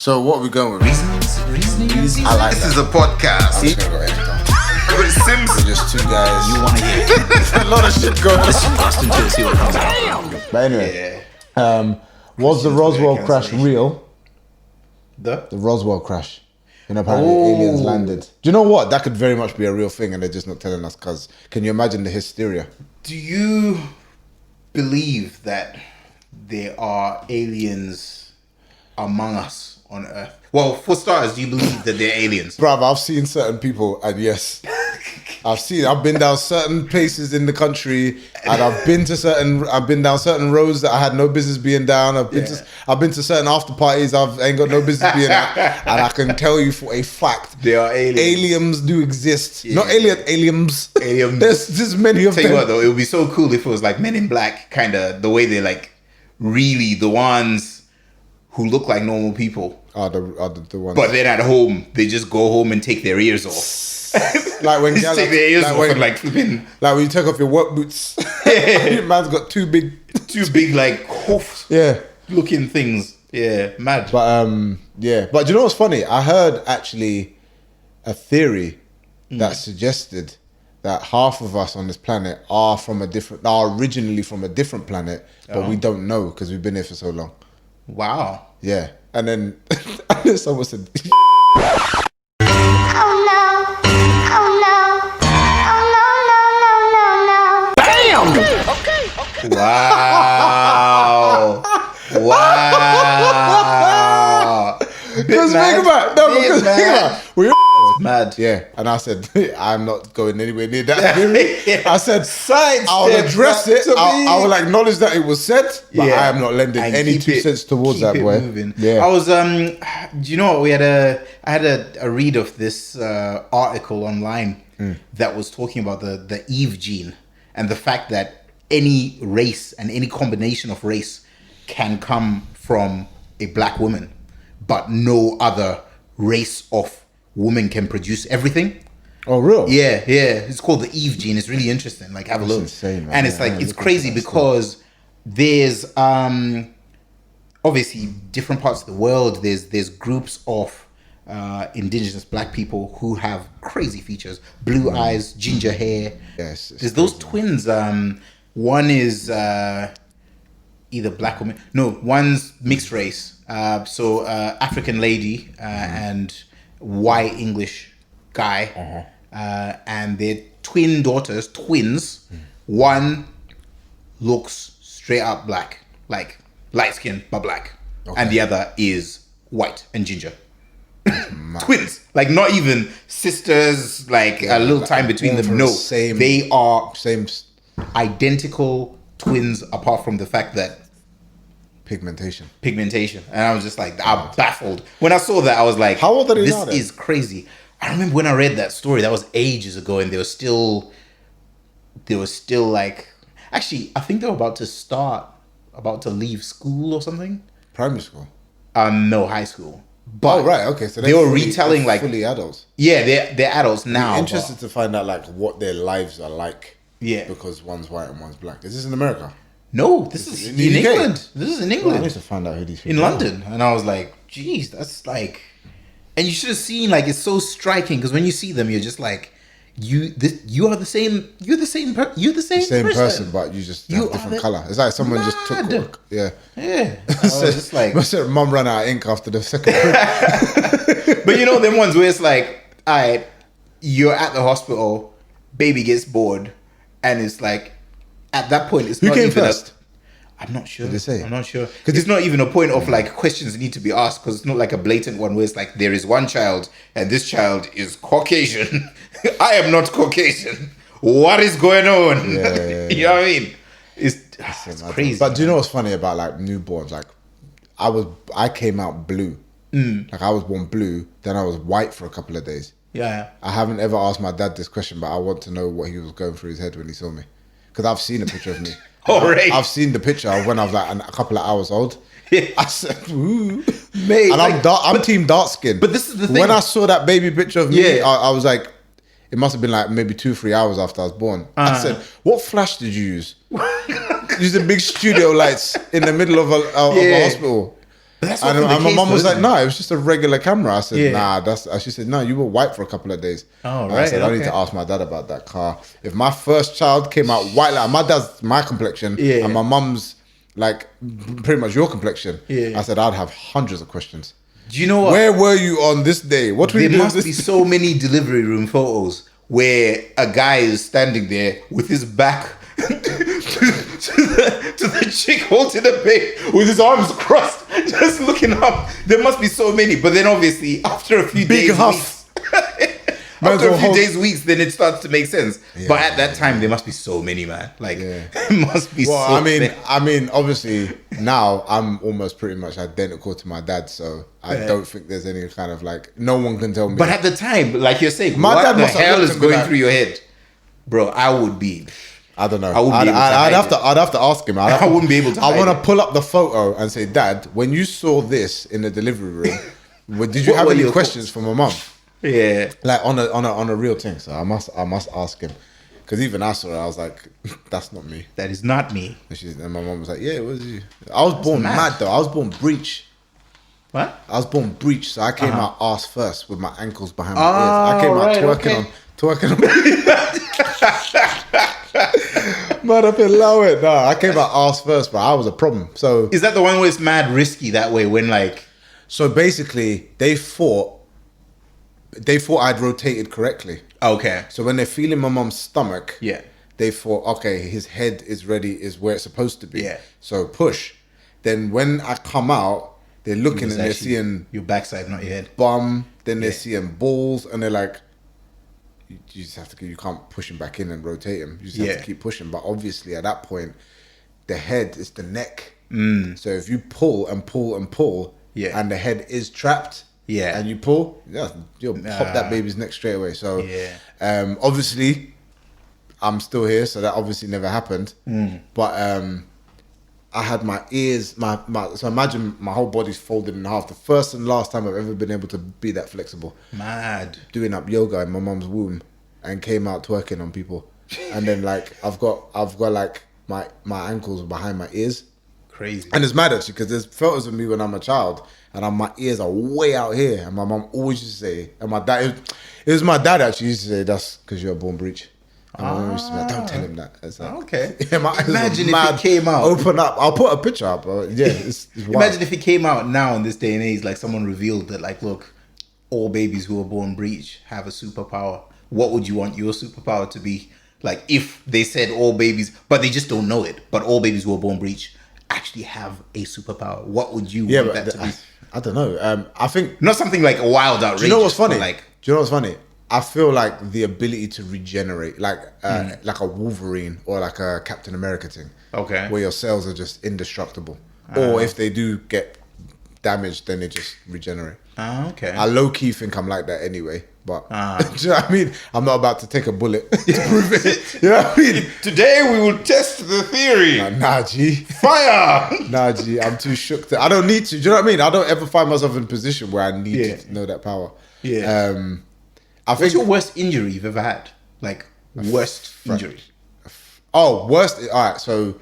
So what are we going with? Rzning? I like This that. is a podcast. I'm just gonna go anytime. With Sims. We're just two guys. You want to hear? A lot of shit going on. Listen to it, see what comes out. But anyway, Yeah. was the Roswell crash cancellation. real? The? The Roswell crash. You know, apparently aliens landed. Do you know what? That could very much be a real thing and they're just not telling us because can you imagine the hysteria? Do you believe that there are aliens among us on Earth? Well, for starters, do you believe that they're aliens? Bruv, I've seen certain people and yes. I've been down certain places in the country and I've been down certain roads that I had no business being down. I've been to certain after parties I ain't got no business being at. And I can tell you for a fact They are aliens. aliens do exist. Yeah. Not aliens. Aliens. There's many of Tell you them. what though, it would be so cool if it was like Men in Black, kind of the way they like really the ones who look like normal people, Are the ones. but then at home they just go home and take their ears off. like when Just take their ears off and like flipping like when you take off your work boots. Your man's got two big. two big like hoof Yeah. looking things. Yeah, mad. But But do you know what's funny? I heard actually a theory that suggested that half of us on this planet are originally from a different planet, but we don't know because we've been here for so long. Wow. Yeah. And then someone said Oh no. Oh no. Oh no, no, no, no, no, no. Wow. Wow. because think about it. We're Mad. yeah, and I said I'm not going anywhere near that theory. I said Science I'll steps address that it. to me. I will acknowledge that it was said, but I am not lending And any keep 2 it- cents towards keep that it boy. moving. Yeah, I was do you know what I had a read of this article online that was talking about the Eve gene and the fact that any race and any combination of race can come from a black woman, but no other race of woman can produce everything. Oh, real? Yeah. It's called the Eve gene. It's really interesting. Like, have a look. insane, man. And it's Yeah, like yeah, it's look into crazy that stuff. because there's obviously different parts of the world. There's groups of indigenous black people who have crazy features: blue eyes, ginger hair. Yes, it's There's those crazy, twins. One is either black or one's mixed race. So African lady and white English guy, and their twin daughters, twins. One looks straight up black, like light skin but black, and the other is white and ginger. Twins, like not even sisters, like a little time between born them. from No, the same- they are same identical twins, apart from the fact that pigmentation. pigmentation. And I was just like, I'm baffled. When I saw that, I was like, How old are they this now then? is crazy. I remember when I read that story, that was ages ago, and they were still like, actually, I think they were about to leave school or something. Primary school. No, high school. But Oh, right. Okay. So they were fully- retelling they're like, fully adults. yeah, they're adults now. I'm interested to find out like what their lives are like. Yeah. Because one's white and one's black. Is this in America? but no, this is in in, the UK? England. This is in Well, I England. need to find out who these people In are. London, and I was like, "Geez, that's like," and you should have seen like it's so striking because when you see them, you're just like, you are the same. You're the same. You're the same. Same person, but you just You have are different the- color. It's like someone just took Mad. work. Yeah. Yeah, I was just like, Mum ran out of ink after the second print. but you know them ones where it's like, alright, you're at the hospital, baby gets bored, and it's like, at that point, it's Who not came even first? I'm not sure. Did they say? I'm not sure. Because it's not even a point of like questions need to be asked because it's not like a blatant one where it's like there is one child and this child is Caucasian. I am not Caucasian. What is going on? Yeah. You know what I mean? It's crazy. But do you know what's funny about like newborns? Like I came out blue. Like I was born blue, then I was white for a couple of days. yeah. I haven't ever asked my dad this question, but I want to know what he was going through his head when he saw me. Because I've seen a picture of me. Oh, right. I've seen the picture of when I was like a couple of hours old. Yeah. I said, ooh. Mate, And like, I'm team dark skin. but this is the thing. When I saw that baby picture of me, Yeah. I was like, it must have been like maybe 2-3 hours after I was born. I said, what flash did you use? Using big studio lights in the middle of a Yeah. hospital. But that's And, often the and my case, mum was though, like, isn't "No, it was just a regular camera." I said, Yeah. "Nah, that's." She said, "No, you were white for a couple of days." Oh, And I right, said, "I need okay. to ask my dad about that car. If my first child came out white, like my dad's my complexion, Yeah. and my mum's like pretty much your complexion," Yeah. I said, "I'd have hundreds of questions. Do you know what? Where were you on this day? What were you There doing must this be day?" so many delivery room photos where a guy is standing there with his back to the chick holding a babe with his arms crossed, just looking up. There must be so many. But then obviously after a few Big days, huff. weeks, Might as after a well few hold- days, weeks, then it starts to make sense. Yeah. But at that time, there must be so many, man. Like, Yeah. it must be Well, so I many. mean, obviously now I'm almost pretty much identical to my dad, so I Yeah. don't think there's any kind of like no one can tell me. But at the time, like you're saying, My what dad the must have hell looked is and be going like- through your head? Bro, I would be. I don't know. I wouldn't be able to I'd hide have it. to. I'd have to ask him. I wouldn't be able to I hide want it. to pull up the photo and say, "Dad, when you saw this in the delivery room, did you What have were any your questions from my mum?" Yeah. Like on a real thing. So I must ask him, because even I saw it, I was like, "That's not me." That is not me. And my mum was like, "Yeah, it was you." I was born mad. mad though. I was born breech. What? I was born breech, so I came out ass first with my ankles behind my Oh, ears. I came out right, twerking on. Man, I feel low it. No, I came out ass first, but I was a problem. So Is that the one where it's mad risky that way when like basically they thought I'd rotated correctly. okay. So when they're feeling my mum's stomach, Yeah. they thought, okay, his head is ready, is where it's supposed to be. Yeah. So push. Then when I come out, they're looking It's and they're actually seeing your backside, not your head. bum. Then they're Yeah. seeing balls, and they're like, you just have to. You can't push him back in and rotate him. You just have Yeah. to keep pushing. But obviously, at that point, the head is the neck. So if you pull and pull and pull, Yeah. and the head is trapped, Yeah. and you pull, you'll pop that baby's neck straight away. So, Yeah. obviously, I'm still here, so that obviously never happened. But I had my ears, so imagine my whole body's folded in half. The first and last time I've ever been able to be that flexible. Mad. Doing up yoga in my mum's womb and came out twerking on people. And then like I've got like my ankles behind my ears. Crazy. And it's mad actually because there's photos of me when I'm a child and my ears are way out here. And my mum always used to say, and my dad, it was my dad actually used to say, "That's because you're a born breech." And my mum used to be like, "Don't tell him that." It's like, Okay. yeah, my eyes Imagine were if it mad. came out. Open up. I'll put a picture up. Yeah, it's wild. Imagine if it came out now in this day and age, like someone revealed that, like, look, all babies who are born breech have a superpower. What would you want your superpower to be? Like, if they said all babies, but they just don't know it, but all babies who are born breech actually have a superpower. What would you Yeah, want but that to be? I don't know. I think. Not something like a wild outrageous. Do you know what's funny? but like, Do you know what's funny? I feel like the ability to regenerate, like a Wolverine or like a Captain America thing. Okay. Where your cells are just indestructible, or if they do get damaged, then they just regenerate. okay. I low key think I'm like that anyway, but do you know what I mean? I'm not about to take a bullet to prove it. You know what I mean? Today we will test the theory. Nah, G. Fire! Nah, G. I'm too shook to. I don't need to. Do you know what I mean? I don't ever find myself in a position where I need Yeah. to know that power. Yeah. I What's think. your worst injury you've ever had? Like, worst injury? Oh, worst. All right. So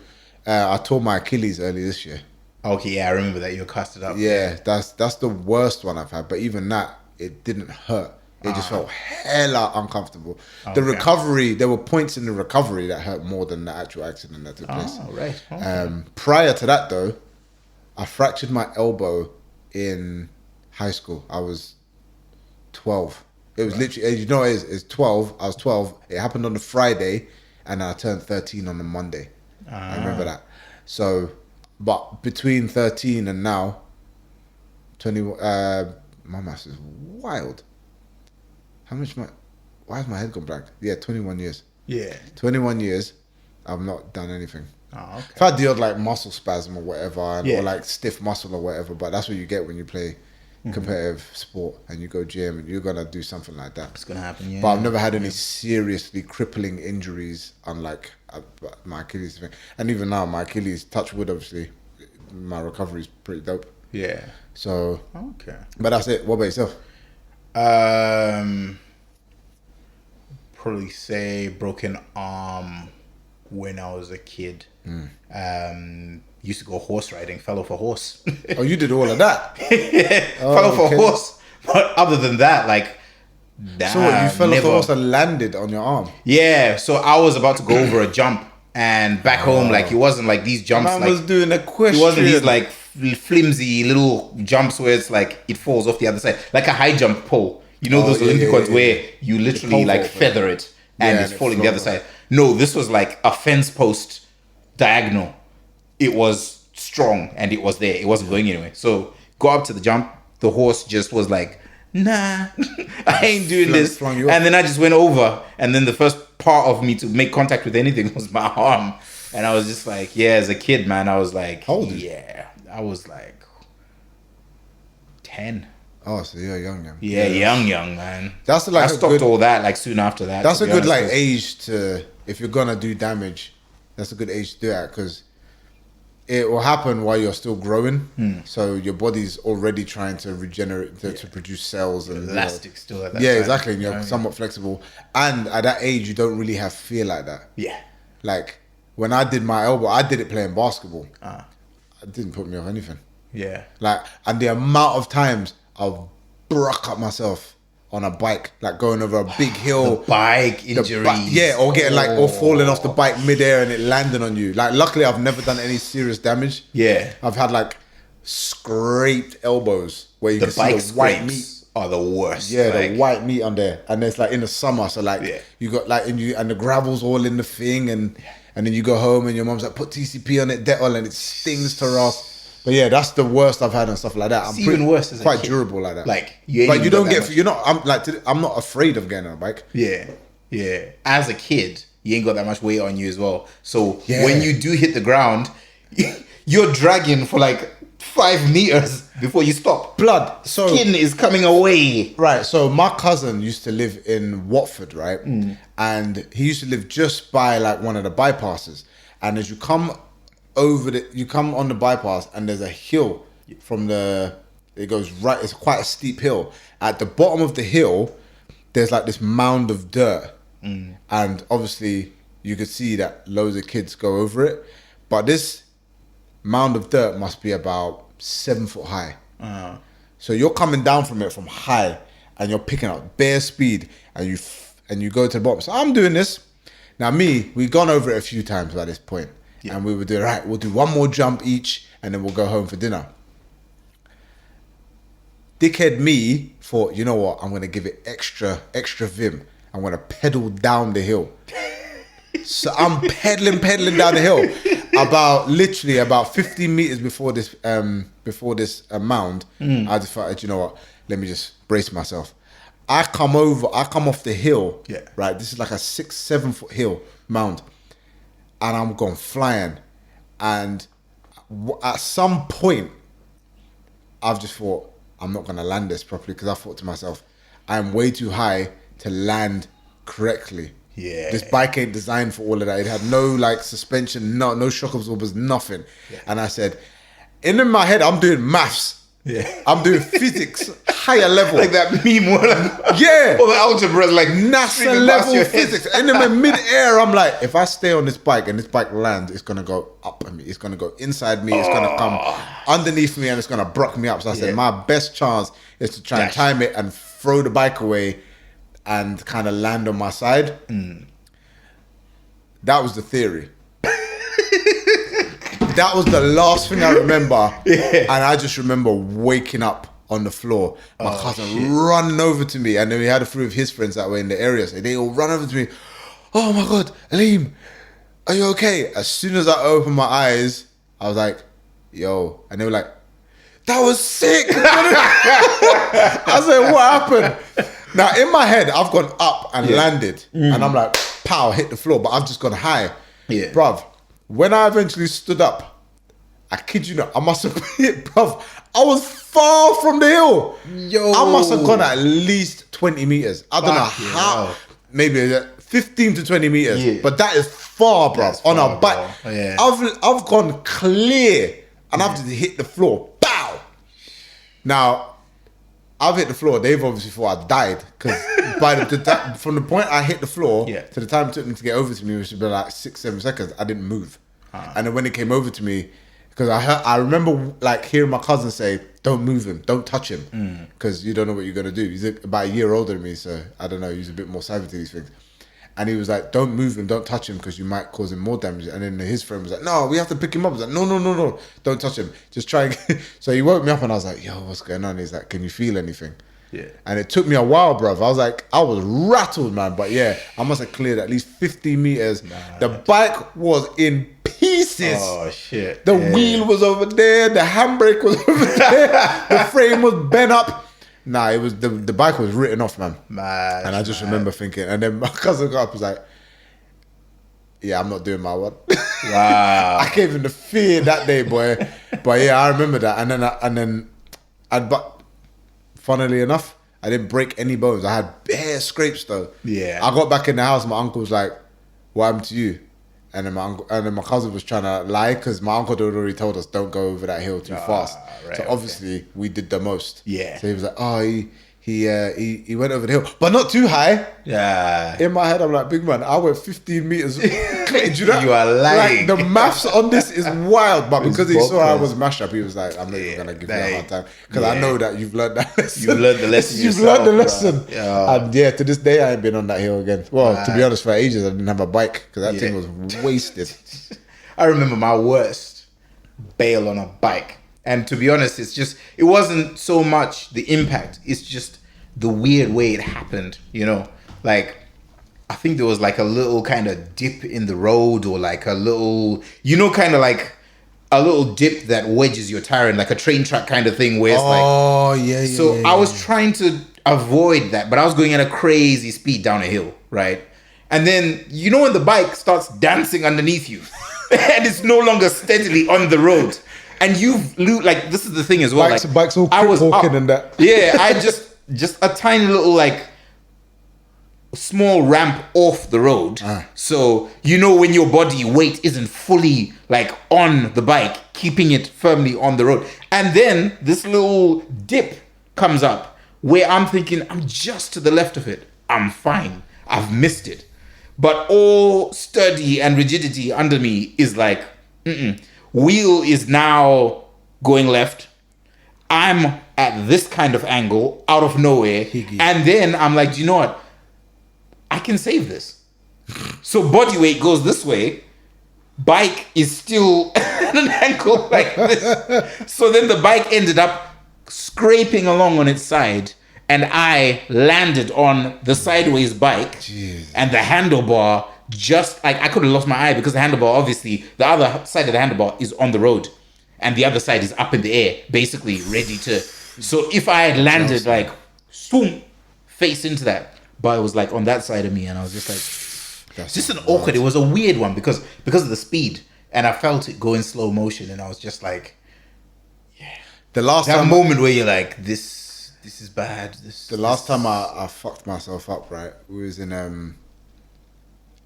I tore my Achilles early this year. Okay, yeah, I remember that. You were casted up. Yeah, that's the worst one I've had. But even that, it didn't hurt. It just felt hella uncomfortable. The recovery, there were points in the recovery that hurt more than the actual accident that took place. Oh, right. Okay. Prior to that, though, I fractured my elbow in high school. I was 12. It was literally, you know, it's 12. I was 12. It happened on the Friday, and I turned 13 on the Monday. I remember that. So, but between 13 and now, 20. My maths is wild. Why has my head gone blank? Yeah, 21 years. Yeah. 21 years, I've not done anything. Oh, okay. I've had the odd like muscle spasm or whatever, Yeah. or like stiff muscle or whatever, but that's what you get when you play competitive sport and you go gym and you're gonna do something like that. It's gonna happen, yeah. But I've never had any seriously crippling injuries, unlike my Achilles thing. And even now, my Achilles, touch wood, obviously, my recovery is pretty dope. Yeah. So, Okay. but that's it. What about yourself? Probably say broken arm when I was a kid. Used to go horse riding. Fell off a horse. Oh, you did all of that. Fell off okay. a horse. But other than that, like, So what, you fell off never. the horse and landed on your arm. Yeah, so I was about to go over a jump, and back home, like, it wasn't like these jumps. Man Like, was doing a question. it wasn't these like flimsy little jumps where it's like it falls off the other side, like a high jump pole. You know those yeah, Olympic yeah, ones yeah, where yeah. you literally pole like vault, feather it and Yeah, it's and it falling the other floats. side. No, this was like a fence post diagonal. It was strong and it was there. It wasn't going anywhere. So go up to the jump. The horse just was like, nah, I ain't doing this. flung you off. And then I just went over. And then the first part of me to make contact with anything was my arm. And I was just like, yeah, as a kid, man, I was like, How old is yeah, I was like 10. Oh, so you're young. Yeah, young, man. That's like I a stopped good- all that like soon after that. That's to a be good honest, like 'cause- age to, if you're gonna do damage, that's a good age to do that, because it will happen while you're still growing. So your body's already trying to regenerate to produce cells and elastic still at that Yeah, time. exactly. And you're Yeah. somewhat flexible, and at that age you don't really have fear like that. Yeah. Like when I did my elbow, I did it playing basketball. Ah. It didn't put me off anything. Yeah. Like, and the amount of times I've broke up myself on a bike, like going over a big hill. Bike The injuries. yeah, or getting like, or falling off the bike midair and it landing on you. Like, luckily, I've never done any serious damage. Yeah. I've had like scraped elbows where you The can see bike the white meat. scrapes are the worst. Yeah, like, the white meat on there, and it's like in the summer, so like Yeah. you got like and the gravel's all in the thing, and then you go home and your mom's like, put TCP on it, Dettol, and it stings to rust. But yeah, that's the worst I've had and stuff like that. I'm It's even worse as a quite kid. durable like that. Like, you ain't but even you got don't that get much. you're not. I'm like I'm not afraid of getting on a bike. Yeah. Yeah. As a kid, you ain't got that much weight on you as well. So Yeah. when you do hit the ground, you're dragging for like 5 meters before you stop. Blood. So Skin is coming away. right. So my cousin used to live in Watford, right, and he used to live just by like one of the bypasses. And as you come you come on the bypass, and there's a hill from it goes right. It's quite a steep hill. At the bottom of the hill, there's like this mound of dirt, and obviously you could see that loads of kids go over it. But this mound of dirt must be about 7 foot high. So you're coming down from it from high, and you're picking up bare speed, and you go to the bottom. So I'm doing this. Now we've gone over it a few times by this point, and we were doing, right, we'll do one more jump each, and then we'll go home for dinner. Dickhead me thought, you know what, I'm going to give it extra vim. I'm going to pedal down the hill. So I'm pedaling down the hill. Literally about 15 meters before this mound, I just thought, you know what, let me just brace myself. I come off the hill, Yeah. right? This is like a 6-7 foot hill mound, and I'm going flying. And at some point, I've just thought, I'm not going to land this properly, because I thought to myself, I'm way too high to land correctly. Yeah. This bike ain't designed for all of that. It had no like suspension, no shock absorbers, nothing. Yeah. And I said, in my head, I'm doing maths. Yeah. I'm doing physics, higher level. Like that meme where like, Yeah. all the algebra is like NASA streaming past level your head. physics. And then in mid-air, I'm like, if I stay on this bike and this bike lands, it's gonna go up at me. It's gonna go inside me. It's gonna come underneath me, and it's gonna brock me up. So I said, Yeah. my best chance is to try and Dash. time it and throw the bike away and kind of land on my side. That was the theory. That was the last thing I remember. And I just remember waking up on the floor. My cousin running over to me. And then we had a few of his friends that were in the area. So they all run over to me. Oh my God, Aleem, are you okay? As soon as I opened my eyes, I was like, yo. And they were like, that was sick. I said, what happened? Now, in my head, I've gone up and landed. And I'm like, pow, hit the floor. But I've just gone high. Yeah. Bruv, when I eventually stood up, I kid you not, I must have hit, bruv, I was far from the hill. Yo. I must have gone at least 20 meters. I don't know Fucking how. hell. Maybe 15 to 20 meters. Yeah. But that is far, bruv. That's On far, a bike. bro. Yeah. I've gone clear and I've just hit the floor. Bow. Now, I've hit the floor. They've obviously thought I died, because from the point I hit the floor Yeah. to the time it took them to get over to me, which would be like 6-7 seconds, I didn't move. And then when it came over to me, Because I remember like hearing my cousin say, "Don't move him, don't touch him, because you don't know what you're gonna do." He's about a year older than me, so I don't know. He's a bit more savvy to these things. And he was like, "Don't move him, don't touch him, because you might cause him more damage." And then his friend was like, "No, we have to pick him up." I was like, "No, don't touch him. Just try." So he woke me up, and I was like, "Yo, what's going on?" He's like, "Can you feel anything?" Yeah. And it took me a while, bruv. I was like, I was rattled, man. But yeah, I must have cleared at least 50 meters. The bike was in pieces. Oh shit. The wheel was over there. The handbrake was over there. The frame was bent up. Nah, it was the bike was written off, man. Mad. And I just remember thinking, and then my cousin got up and was like, "Yeah, I'm not doing my one." Wow. I gave him the fear that day, boy. But yeah, I remember that. But funnily enough, I didn't break any bones. I had bare scrapes though. Yeah. I got back in the house. My uncle was like, "What happened to you?" And then my cousin was trying to lie because my uncle had already told us don't go over that hill too fast. Right, so obviously we did the most. Yeah. So he was like, "Oh, he went over the hill, but not too high." Yeah. In my head, I'm like, "Big man, I went 15 meters." Do you know? You are lying. Like, the maths on this is wild, but because he saw I bonkers. was mashed up, he was like, "I'm not even gonna give you a hard time because I yeah. know that you've learned that lesson. You've learned the lesson You've yourself, learned the bro. lesson." Yeah. And yeah, to this day, I ain't been on that hill again. Well, to be honest, for ages, I didn't have a bike because that thing was wasted. I remember my worst bail on a bike. And to be honest, it wasn't so much the impact. It's just the weird way it happened, you know? Like, I think there was like a little kind of dip in the road or like a little, kind of like a little dip that wedges your tire in, like a train track kind of thing where it's Yeah. So I was trying to avoid that, but I was going at a crazy speed down a hill, right? And then, when the bike starts dancing underneath you and it's no longer steadily on the road. And this is the thing as well. Bikes all walking and that. Yeah, I just a tiny little like small ramp off the road. So, when your body weight isn't fully like on the bike, keeping it firmly on the road. And then this little dip comes up where I'm thinking, I'm just to the left of it. I'm fine. I've missed it. But all sturdy and rigidity under me is like, wheel is now going left. I'm at this kind of angle out of nowhere. And then I'm like, do you know what? I can save this. So body weight goes this way. Bike is still at an angle like this. So then the bike ended up scraping along on its side. And I landed on the sideways bike. Jeez. And the handlebar just like I could have lost my eye because the handlebar, obviously, the other side of the handlebar is on the road and the other side is up in the air, basically ready to. So if I had landed like, swoom, face into that, but it was like on that side of me, and I was just like, it's just an awkward. It was a weird one because of the speed, and I felt it go in slow motion, and I was just like, the last that time moment where you're like, this is bad. The last time I fucked myself up, right?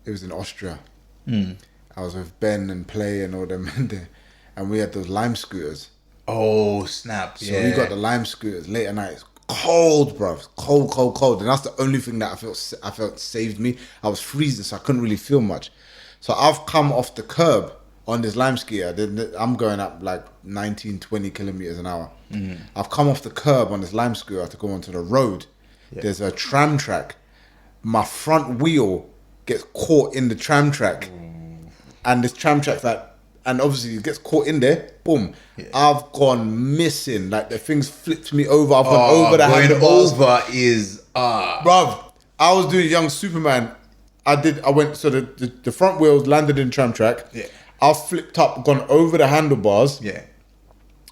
It was in Austria. I was with Ben and Play and all them men there, and we had those Lime scooters. Oh snap! So we got the Lime scooters late at night. It's cold, bro. Cold, and that's the only thing that I felt saved me. I was freezing, so I couldn't really feel much. So I've come off the curb on this Lime scooter. I'm going up like 19, 20 kilometers an hour. I've come off the curb on this Lime scooter to go onto the road. There's a tram track. My front wheel gets caught in the tram track, and this tram track and obviously it gets caught in there. Boom! I've gone missing. Like the thing's flipped me over. I've gone over the handlebars. Over is Bruv, I was doing Young Superman. I went so the front wheels landed in tram track. Yeah. I flipped up, gone over the handlebars. Yeah.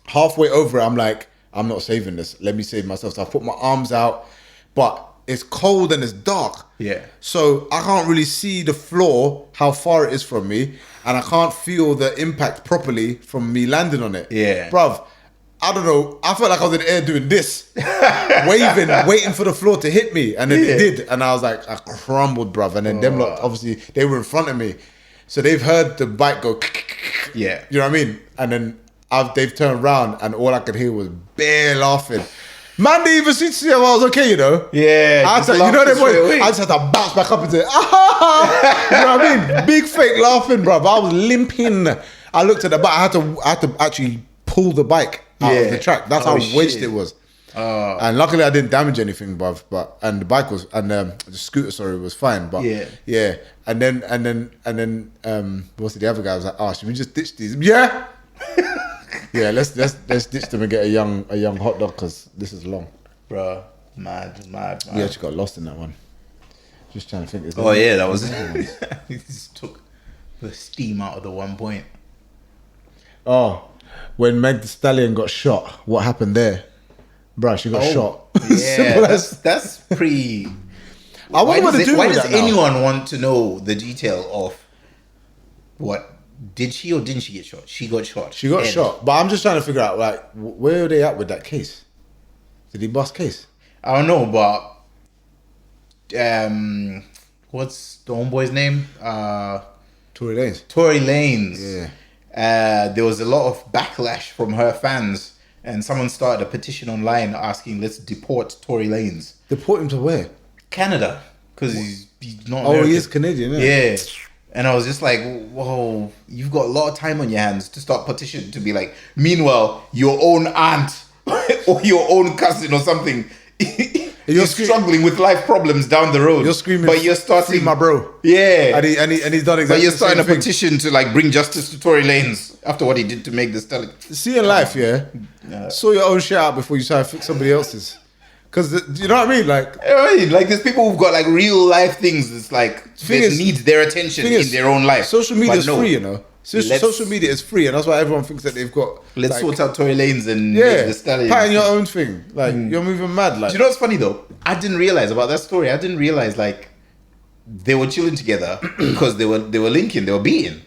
Halfway over it, I'm like, I'm not saving this. Let me save myself. So I put my arms out, but it's cold and it's dark. Yeah. So I can't really see the floor, how far it is from me, and I can't feel the impact properly from me landing on it. Yeah. Bruv, I don't know. I felt like I was in the air doing this, waving, waiting for the floor to hit me, and then it did, and I was like, I crumbled, bruv. And then them lot, obviously, they were in front of me, so they've heard the bike go. Yeah. You know what I mean? And then they've turned around, and all I could hear was bare laughing. Man, they even see I was okay, you know. Yeah. I just had to bounce back up and say, ah! You know what I mean? Big fake laughing, bruv. I was limping. I looked at the bike. I had to actually pull the bike out of Yeah. the track. That's Oh, how wedged shit. it was. And luckily I didn't damage anything, bruv. But and the bike was the scooter, sorry, was fine. But Yeah. And then what's the other guy was like, oh, should we just ditch these? Yeah. Yeah, let's ditch them and get a young hot dog because this is long. Bro, mad. We actually got lost in that one. Just trying to think. is there Oh any- yeah, that was. is there any ones? He just took the steam out of the 1 point. Oh, when Meg Thee Stallion got shot, what happened there? Bruh, she got shot. Yeah, Simple as. that's pretty. I wonder what to do Why with does that now. anyone want to know the detail of what did she or didn't she get shot? She got shot. She got End. shot, but I'm just trying to figure out like where are they at with that case? Did he bust case? I don't know, but what's the homeboy's name? Tory Lanez. Tory Lanez. Yeah. There was a lot of backlash from her fans, and someone started a petition online asking, "Let's deport Tory Lanez." Deport him to where? Canada, because he's not. Oh, American. he is Canadian. Yeah. And I was just like, whoa, you've got a lot of time on your hands to start petition to be like, meanwhile, your own aunt or your own cousin or something You're is struggling with life problems down the road. You're screaming, but you're starting, "Free my bro." Yeah. And he's done exactly But you're the starting a same thing. petition to like bring justice to Tory Lanez after what he did to make this tele. See in life, yeah. Sort your own shit out before you try to fix somebody else's. Because you know what I mean, like. Like there's people who've got like real life things. It's like Thing that is- needs their attention thing in is, their own life. Social media But is no, free, you know. Let's- Social media is free, and that's why everyone thinks that they've got. Let's like, sort out Tory Lanez and Yeah, make the stallion. pattern your own thing. Like you're moving mad. Like Do you know what's funny though? I didn't realize about that story. I didn't realize like they were chilling together because they were linking, they were beating.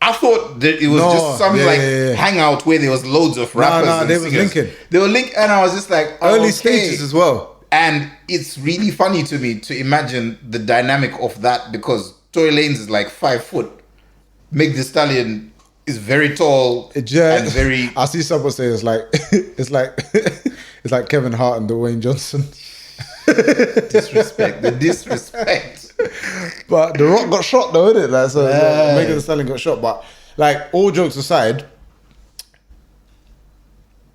I thought that it was No, just some yeah. hangout where there was loads of rappers. no, and they was singers. linking. They were linked, and I was just like, oh, early okay. stages as well. And it's really funny to me to imagine the dynamic of that because Tory Lanez is like 5 foot. Meg Thee Stallion is very tall Yeah, and very. I see someone say it's like it's like Kevin Hart and Dwayne Johnson. Disrespect. The disrespect. But The Rock got shot though, didn't it? Like, so Right. Megan Thee Stallion got shot. But like all jokes aside,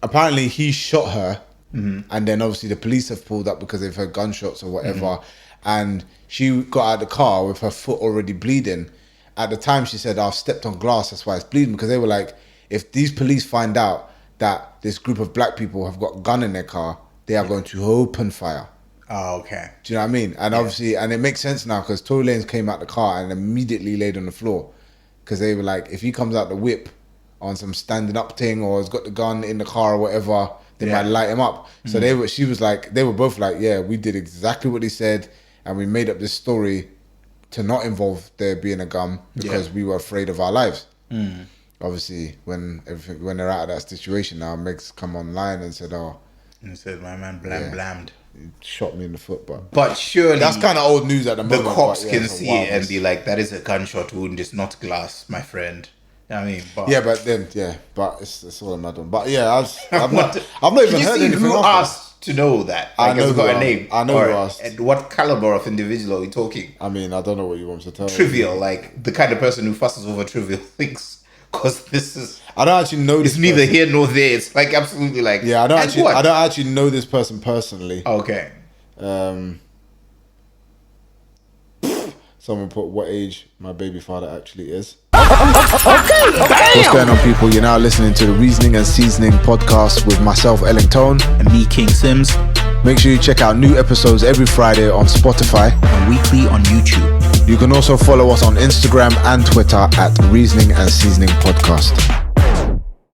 apparently he shot her, and then obviously the police have pulled up because they've heard gunshots or whatever, and she got out of the car with her foot already bleeding. At the time, she said, "I've stepped on glass, that's why it's bleeding." Because they were like, if these police find out that this group of black people have got a gun in their car, they are going to open fire. Oh, okay. Do you know what I mean? And obviously, and it makes sense now because Tory Lanez came out the car and immediately laid on the floor because they were like, if he comes out the whip on some standing up thing or has got the gun in the car or whatever, they might light him up. So they were both like, yeah, we did exactly what he said and we made up this story to not involve there being a gun because we were afraid of our lives. Obviously, when they're out of that situation now, Meg's come online and said, "Oh, And he said, my man blammed. he shot me in the foot," But surely that's kind of old news at the the moment. cops but yeah, can it's a see wild it and mess. be like, that is a gunshot wound, it's not glass, my friend. You know what I mean? But Yeah, but then but it's all a mad one. But yeah, I've not even Can you heard see anything. who after. asked to know that? I Like, know has it got who a name? asked. I know Or who asked. And what caliber of individual are we talking? I mean, I don't know what you want me to tell. Trivial, like the kind of person who fusses over trivial things. Because this is, I don't actually know this. it's neither person. here nor there. It's like absolutely like, Yeah, I don't and actually. what? I don't actually know this person personally. Okay. Someone put what age my baby father actually is. What's going on, people? You're now listening to the Rzning and Seasoning podcast with myself, Ellington. And me, King Sims, Make sure you check out new episodes every Friday on Spotify. and weekly on YouTube. You can also follow us on Instagram and Twitter at Rzning and Seasoning Podcast.